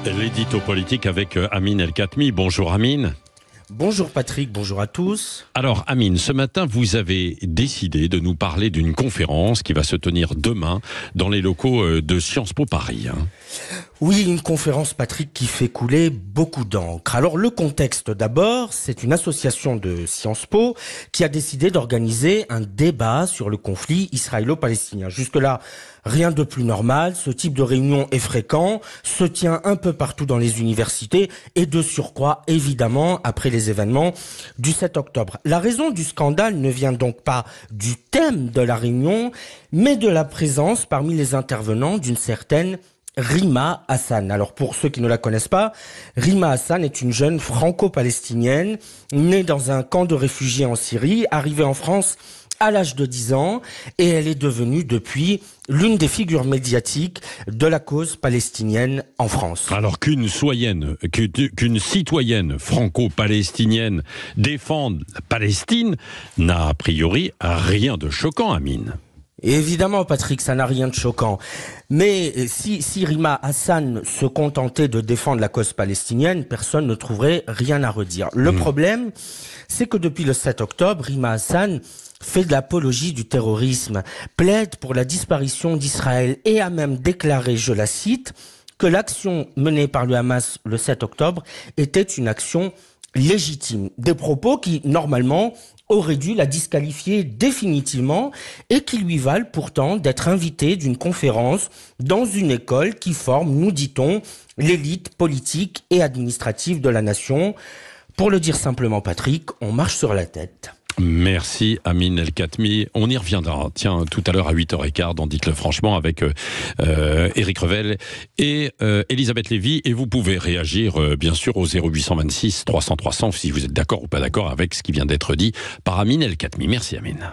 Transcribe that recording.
L'édito politique avec Amine El-Khatmi. Bonjour Amine. Bonjour Patrick, bonjour à tous. Alors Amine, ce matin vous avez décidé de nous parler d'une conférence qui va se tenir demain dans les locaux de Sciences Po Paris. Oui, une conférence Patrick qui fait couler beaucoup d'encre. Alors le contexte d'abord, c'est une association de Sciences Po qui a décidé d'organiser un débat sur le conflit israélo-palestinien. Jusque-là, rien de plus normal, ce type de réunion est fréquent, se tient un peu partout dans les universités et de surcroît, évidemment, après les événements du 7 octobre. La raison du scandale ne vient donc pas du thème de la réunion, mais de la présence parmi les intervenants d'une certaine Rima Hassan. Alors pour ceux qui ne la connaissent pas, Rima Hassan est une jeune franco-palestinienne née dans un camp de réfugiés en Syrie, arrivée en France à l'âge de 10 ans, et elle est devenue depuis l'une des figures médiatiques de la cause palestinienne en France. Alors qu'une citoyenne franco-palestinienne défende la Palestine n'a a priori rien de choquant, Amine. Évidemment, Patrick, ça n'a rien de choquant. Mais si Rima Hassan se contentait de défendre la cause palestinienne, personne ne trouverait rien à redire. Le problème, c'est que depuis le 7 octobre, Rima Hassan fait de l'apologie du terrorisme, plaide pour la disparition d'Israël et a même déclaré, je la cite, que l'action menée par le Hamas le 7 octobre était une action légitime. Des propos qui, normalement, auraient dû la disqualifier définitivement et qui lui valent pourtant d'être invitée d'une conférence dans une école qui forme, nous dit-on, l'élite politique et administrative de la nation. Pour le dire simplement, Patrick, on marche sur la tête. Merci Amine El-Khatmi. On y reviendra, tiens, tout à l'heure à 8h15 dans Dites-le franchement avec Éric Revel et Elisabeth Lévy. Et vous pouvez réagir bien sûr au 0826 300 300 si vous êtes d'accord ou pas d'accord avec ce qui vient d'être dit par Amine El-Khatmi. Merci Amine.